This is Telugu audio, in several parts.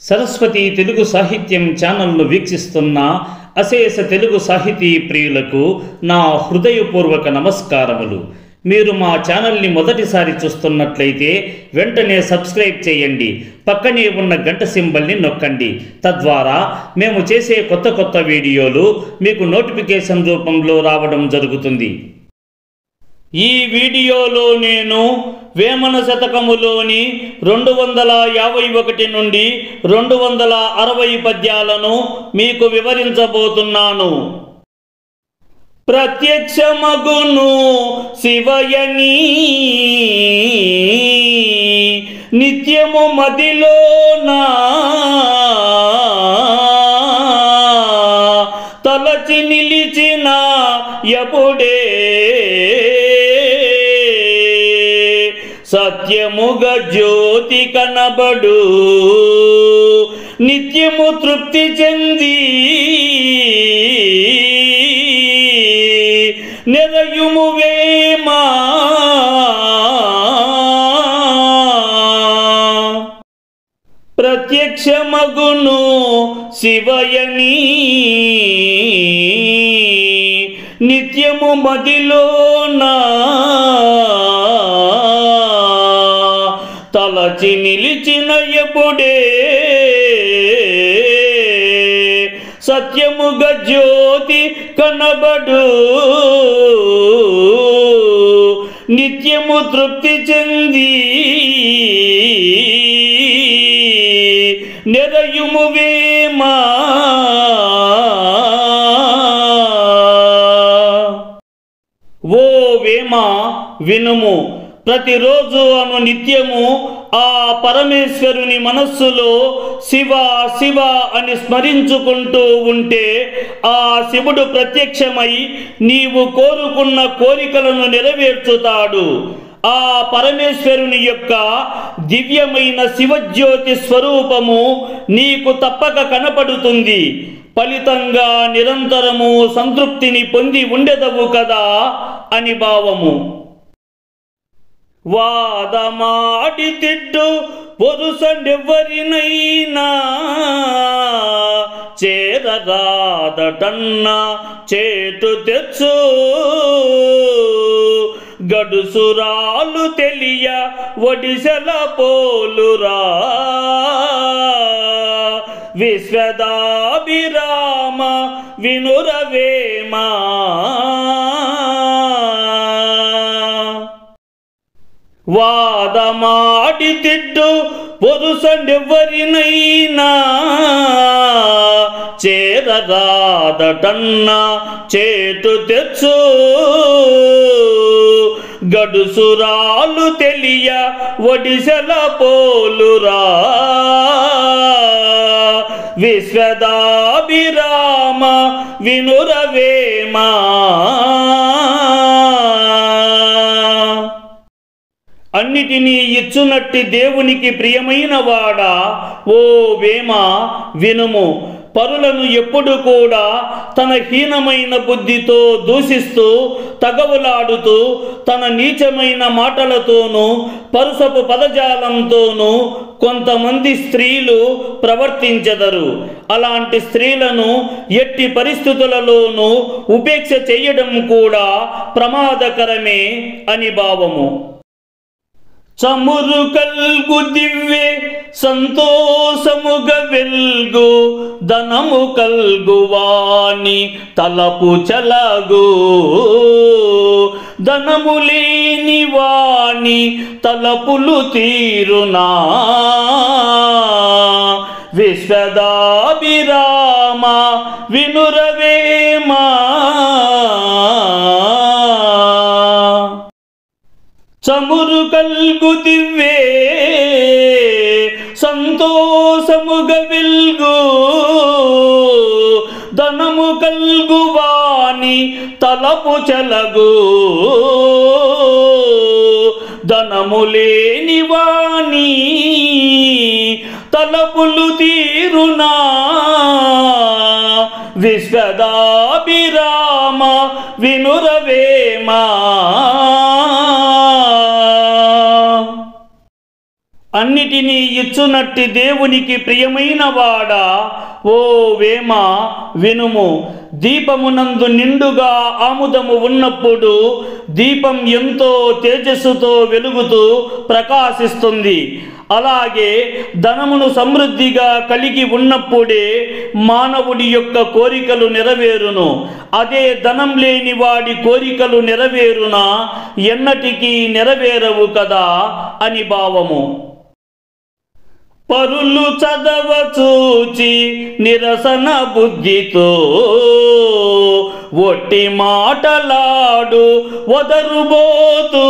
సరస్వతి తెలుగు సాహిత్యం ఛానల్ను వీక్షిస్తున్న అశేష తెలుగు సాహితీ ప్రియులకు నా హృదయపూర్వక నమస్కారములు. మీరు మా ఛానల్ని మొదటిసారి చూస్తున్నట్లయితే వెంటనే సబ్స్క్రైబ్ చేయండి, పక్కనే ఉన్న గంట సింబల్ని నొక్కండి. తద్వారా మేము చేసే కొత్త వీడియోలు మీకు నోటిఫికేషన్ రూపంలో రావడం జరుగుతుంది. ఈ వీడియోలో నేను వేమన శతకములోని 251 నుండి 260 పద్యాలను మీకు వివరించబోతున్నాను. ప్రత్యక్షమగును శివయని నిత్యము మదిలోనా తలచి నిలిచిన ఎప్పుడే సత్యముగ జ్యోతి కనబడు నిత్యము తృప్తి చెంది నిరయుము వేమా ప్రత్యక్షమగును శివయని నిత్యము మదిలోనా తలచి నిలిచిన ఎప్పుడే సత్యముగ జ్యోతి కనబడు నిత్యము తృప్తి చెంది నిరయుము వేమా. ఓ వేమా వినుము, ప్రతిరోజు అను నిత్యము ఆ పరమేశ్వరుని మనస్సులో శివ శివ అని స్మరించుకుంటూ ఉంటే ఆ శివుడు ప్రత్యక్షమై నీవు కోరుకున్న కోరికలను నెరవేర్చుతాడు. ఆ పరమేశ్వరుని యొక్క దివ్యమైన శివజ్యోతి స్వరూపము నీకు తప్పక కనపడుతుంది. ఫలితంగా నిరంతరము సంతృప్తిని పొంది ఉండెదవు కదా అని భావము. వాదమాడి తిట్టు పొరుసండెవ్వరినైనా చేరరాదటన్నా చేటు తెచ్చు గడుసురాలు తెలియ ఒడిసెల పోలురా విశ్వదాభిరామ వినురవేమా. వాదమాడి తిట్టు పొరుసండెవ్వరినైనా చేరరాదటన్నా చేటు తెచ్చు గడుసురాలు తెలియ ఒడిసెల పోలురా విశ్వదాభిరామ వినురవేమా. అన్నిటినీ ఇచ్చునట్టి దేవునికి ప్రియమైన వాడా ఓ వేమ వినుము, పరులను ఎప్పుడు కూడా తన హీనమైన బుద్ధితో దూషిస్తూ తగవులాడుతూ తన నీచమైన మాటలతోనూ పరుసపు పదజాలంతోనూ కొంతమంది స్త్రీలు ప్రవర్తించెదరు. అలాంటి స్త్రీలను ఎట్టి పరిస్థితులలోనూ ఉపేక్ష చేయడం కూడా ప్రమాదకరమే అని భావము. చమురు కల్గు దివ్వే సంతోషముగ వెల్గు ధనము కల్గు వాణి తలపు చలగు ధనము లేని వాణి తలపులు తీరునా విశ్వదాభిరామ వినురవేమా. చమురు కల్గు దివ్వే సంతోషముగ వెల్గు ధనము కల్గు వాణి తలపు చలగు ధనము లేని వాణి తలపులు తీరునా విశ్వదాభిరామ వినురవేమా. అన్నిటినీ ఇచ్చు ఇచ్చునట్టి దేవునికి ప్రియమైన వాడా, ఓ వేమ వినుము. దీపమునందు నిండుగా ఆముదము ఉన్నప్పుడు దీపం ఎంతో తేజస్సుతో వెలుగుతూ ప్రకాశిస్తుంది. అలాగే ధనమును సమృద్ధిగా కలిగి ఉన్నప్పుడే మానవుడి యొక్క కోరికలు నెరవేరును. అదే ధనం లేని వాడి కోరికలు నెరవేరునా? ఎన్నటికీ నెరవేరవు కదా అని భావము. పరులు చదవ చూచి నిరసన బుద్ధితో ఒట్టి మాటలాడు వదరుబోతూ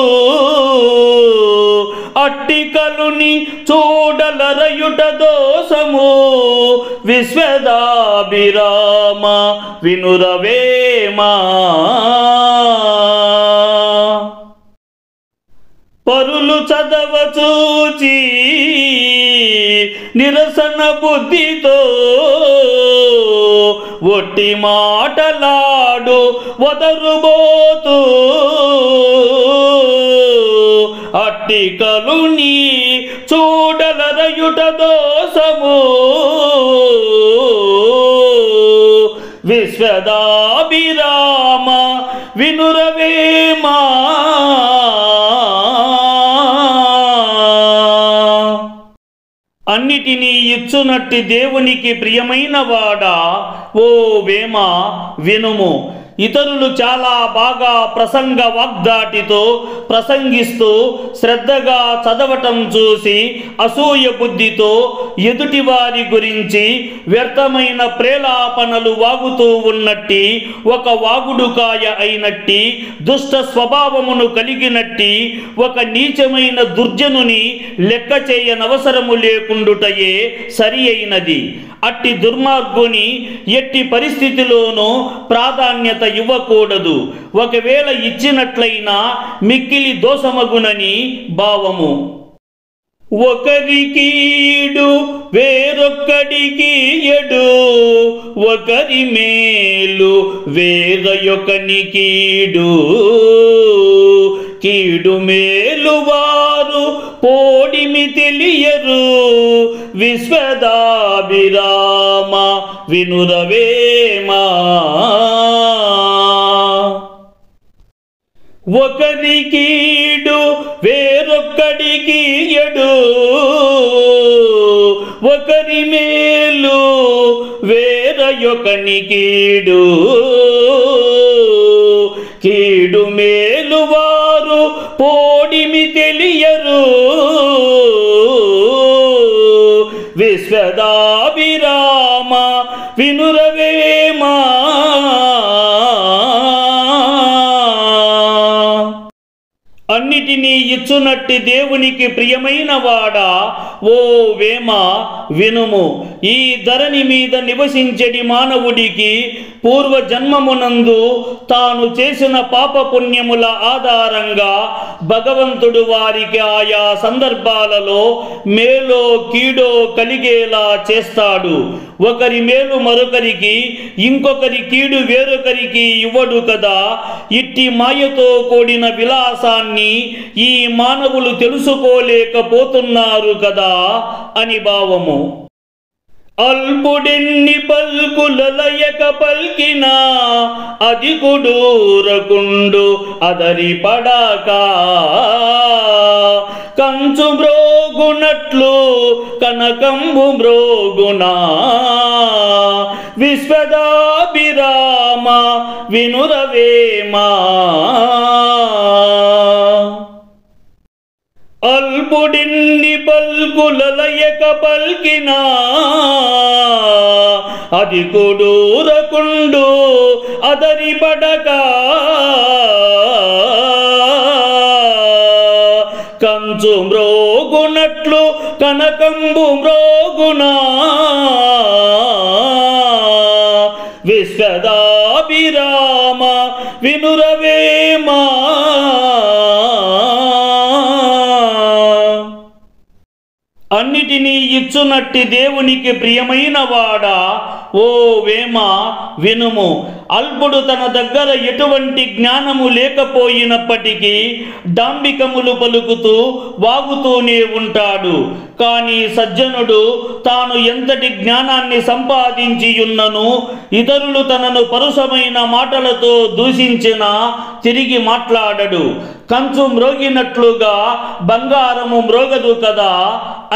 అట్టికలుని చూడలరయుట దోషము. విశ్వదాభిరామ వినురవేమా. పరులు చదవ చూచి నిరసన బుద్ధితో ఒట్టి మాటలాడు వదరుబోతూ అట్టికలుని చూడలరయుట దోషము. విశ్వదాభిరామ వినురవేమా. అన్నిటినీ ఇచ్చునట్టి దేవునికి ప్రియమైన వాడా, ఓ వేమ వినుము. ఇతరులు చాలా బాగా ప్రసంగ వాగ్దాటితో ప్రసంగిస్తూ శ్రద్ధగా చదవటం చూసి అసూయ బుద్ధితో ఎదుటి వారి గురించి వ్యర్థమైన ప్రేలాపనలు వాగుతూ ఉన్నట్టి, ఒక వాగుడుకాయ అయినట్టి, దుష్ట స్వభావమును కలిగినట్టి ఒక నీచమైన దుర్జనుని లెక్క చేయనవసరము లేకుండుటయే సరి అయినది. అట్టి దుర్మార్గుని ఎట్టి పరిస్థితిలోనూ ప్రాధాన్యత ఇవ్వకూడదు. ఒకవేళ ఇచ్చినట్లయినా మిక్కిలి దోషమగునని భావము. ఒకరికీడు వేరొక్కడికి ఎడు, ఒకరి మేలు వేరొకనికీడు. కీడు మేలు వారు పోడిమి తెలియరు. విశ్వదాభిరామ వినురవేమా. ఒకరికీడు వేరొక్కడికి ఎడు, ఒకరి మేలు వేరొకనికీడు. కీడు మేలు వారు పోడిమి తెలియరు. విశ్వదాభిరామ వినురవేమా. అన్నిటినీ ఇచ్చునట్టి దేవునికి ప్రియమైన వాడా, ఓ వేమ వినుము. ఈ ధరణి మీద నివసించడి మానవుడికి పూర్వ జన్మమునందు తాను చేసిన పాపపుణ్యముల ఆధారంగా భగవంతుడు వారికి ఆయా సందర్భాలలో మేలో కీడో కలిగేలా చేస్తాడు. ఒకరి మేలు మరొకరికి, ఇంకొకరి కీడు వేరొకరికి ఇవ్వడు కదా. ఇట్టి మాయతో కూడిన విలాసాన్ని ఈ మానవులు తెలుసుకోలేకపోతున్నారు కదా అని భావము. అల్పుడెన్ని పల్కులలయక పల్కినా అది కుడూరకుండు అదరి పడక. కంచు మ్రోగునట్లు కనకంబు మ్రోగునా. విశ్వదాభిరామ వినురవేమా. అల్పుడిన్ని పల్కులలయక పల్కినా అది కుడూరకుండు అదరి పడక. కంచు మ్రోగునట్లు కనకంబు మ్రోగునా. విశ్వదాభిరామ వినురవేమా. అన్నిటినీ ఇచ్చునట్టి దేవునికి ప్రియమైన వాడా, ఓ వేమ వినుము. అల్పుడు తన దగ్గర ఎటువంటి జ్ఞానము లేకపోయినప్పటికీ డాంబికములు పలుకుతూ వాగుతూనే ఉంటాడు. కానీ సజ్జనుడు తాను ఎంతటి జ్ఞానాన్ని సంపాదించి ఉన్నను ఇతరులు తనను పరుషమైన మాటలతో దూషించినా తిరిగి మాట్లాడడు. కంచు మ్రోగినట్లుగా బంగారము మ్రోగదు కదా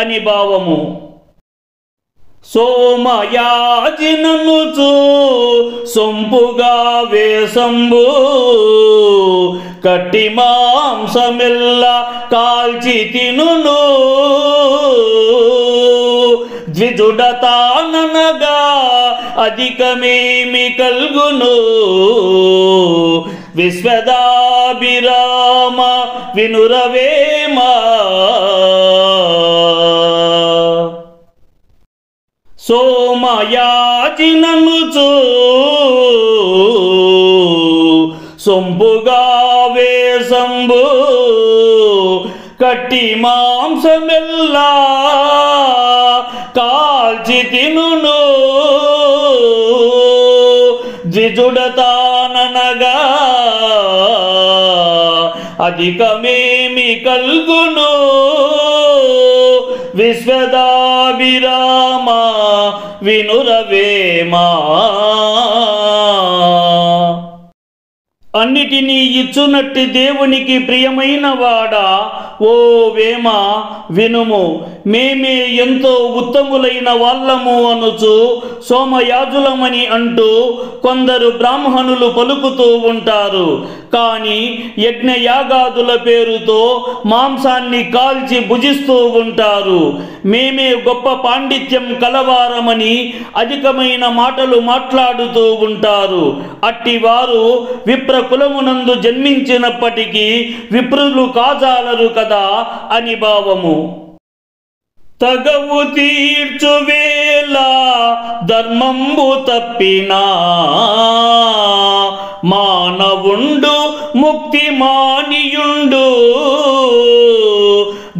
అని భావము. సోమయాజిననుచు సొంపుగా వేసంబు కట్టి మాంసమెల్ల కాల్చి తినును ద్విజుడతాననగా అధికమేమి కల్గును విశ్వదాభిరామ వినురవేమ. సోమయాజిననుచు సొంపుగా వేసంబు కట్టి మాంసమెల్లా కాల్చి తినును ద్విజుడతాననగా అధికమేమి కల్గును విశ్వదాభిరామ వినురవేమా. అన్నిటినీ ఇచ్చునట్టి దేవునికి ప్రియమైన వాడా, ఓ వేమ వినుము. మేమే ఎంతో ఉత్తములైన వాళ్ళము అనుచు సోమయాజులమని అంటూ కొందరు బ్రాహ్మణులు పలుకుతూ ఉంటారు. కానీ యజ్ఞయాగాదుల పేరుతో మాంసాన్ని కాల్చి భుజిస్తూ ఉంటారు. మేమే గొప్ప పాండిత్యం కలవారమని అధికమైన మాటలు మాట్లాడుతూ ఉంటారు. అట్టివారు విప్ర కులమునందు జన్మించినప్పటికీ విప్రులు కాజాలరు కదా అని భావము. తగవు తీర్చువేళ ధర్మంబు తప్పినా మానవుండు ముక్తి మానియుండు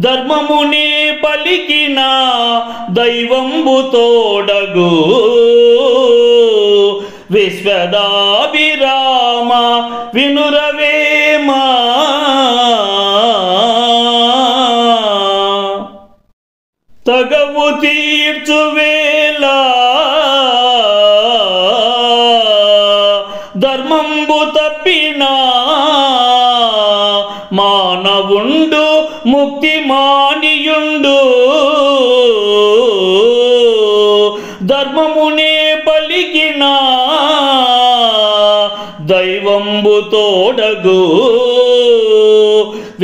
ధర్మమునే పలికిన దైవంబు తోడగు విశ్వదాభిరామ వినురవేమా. తగవు తీర్చువేళ ధర్మంబు తప్పినా మానవుండు ముక్తి మానియుండు ధర్మమునే పలికిన దైవంబు తోడగు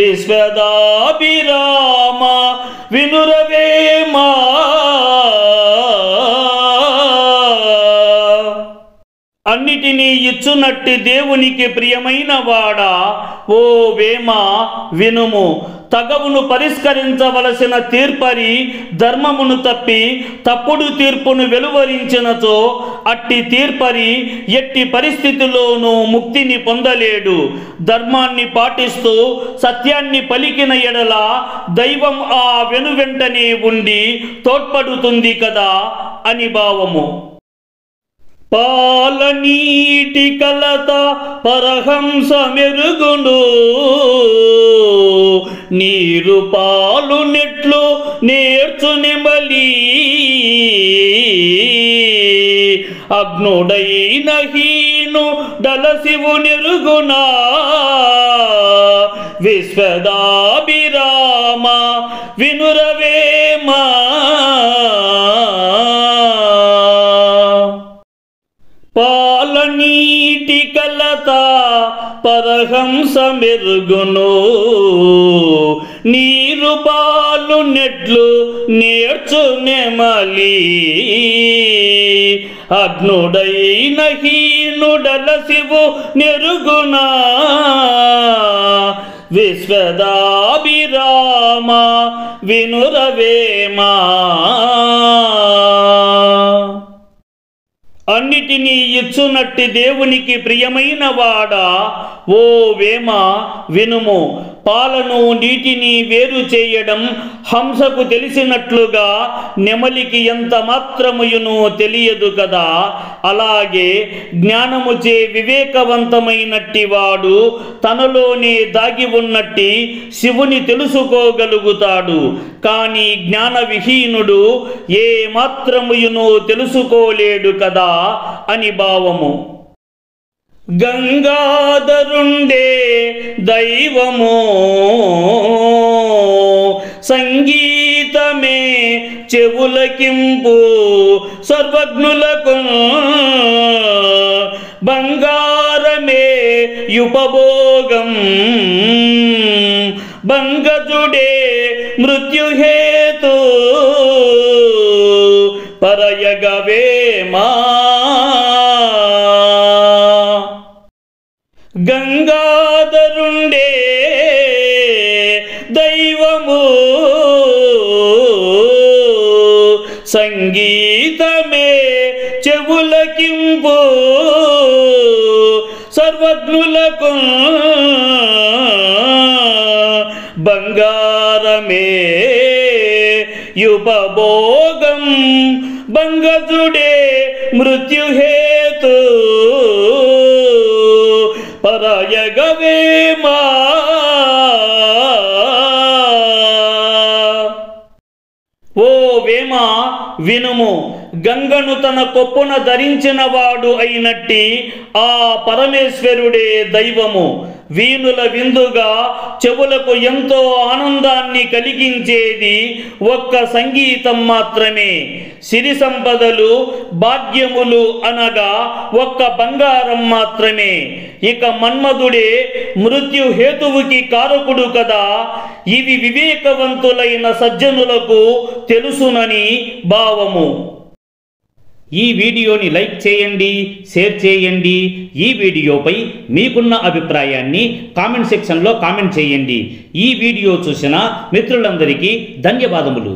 విశ్వదాభిరామ వినురవేమా. అన్నిటినీ ఇచ్చునట్టి దేవునికి ప్రియమైన వాడా, ఓ వేమ వినుము. తగవును పరిష్కరించవలసిన తీర్పరి ధర్మమును తప్పి తప్పుడు తీర్పును వెలువరించినచో అట్టి తీర్పరి ఎట్టి పరిస్థితిలోనూ ముక్తిని పొందలేడు. ధర్మాన్ని పాటిస్తూ సత్యాన్ని పలికిన ఎడల దైవం ఆ వెనువెంటనే ఉండి తోడ్పడుతుంది కదా అని భావము. పాలనీటి కలత పరహంస మెరుగును నీరు పాలు నెట్లు నేర్చు నెమలి అగ్నుడైన హీను డలసివు నెరుగునా విశ్వదాభిరామ వినురవేమా. పాలనీటి కలత పరహంస మెరుగును నీరు పాలు నెట్లు నేర్చు నెమలి అగ్నుడైన హీనుడలసివు నెరుగునా విశ్వదాభిరామ వినురవేమా. అన్నిటినీ ఇచ్చునట్టి దేవునికి ప్రియమైన వాడా, ఓ వేమ వినుము. పాలను నీటిని వేరు చేయడం హంసకు తెలిసినట్లుగా నెమలికి ఎంత మాత్రముయును తెలియదు కదా. అలాగే జ్ఞానముచే వివేకవంతమైనట్టి వాడు తనలోనే దాగి ఉన్నట్టి శివుని తెలుసుకోగలుగుతాడు. కానీ జ్ఞాన విహీనుడు ఏ మాత్రముయును తెలుసుకోలేడు కదా అని భావము. గంగాధరుండే దైవము సంగీతమే చెవులకింపు సర్వజ్ఞులకు బంగారమే యుపభోగం బంగజుడే మృత్యుహేతు పరయగవేమా. గంగాధరుండే దైవము సంగీతమే చెవులకింపు సర్వజ్ఞులకు బంగారమే యుపభోగం బంగజుడే మృత్యుహేతు పరయగవేమా. ఓ వేమ వినుము, గంగను తన కొప్పున ధరించిన వాడు అయినట్టి ఆ పరమేశ్వరుడే దైవము. వీణుల విందుగా చెవులకు ఎంతో ఆనందాన్ని కలిగించేది ఒక్క సంగీతం మాత్రమే. సిరి సంపదలు భాగ్యములు అనగా ఒక్క బంగారం మాత్రమే. ఇక మన్మధుడే మృత్యు హేతువుకి కారకుడు కదా. ఇవి వివేకవంతులైన సజ్జనులకు తెలుసునని భావము. ఈ వీడియోని లైక్ చేయండి, షేర్ చేయండి. ఈ వీడియోపై మీకున్న అభిప్రాయాన్ని కామెంట్ సెక్షన్లో కామెంట్ చేయండి. ఈ వీడియో చూసిన మిత్రులందరికీ ధన్యవాదములు.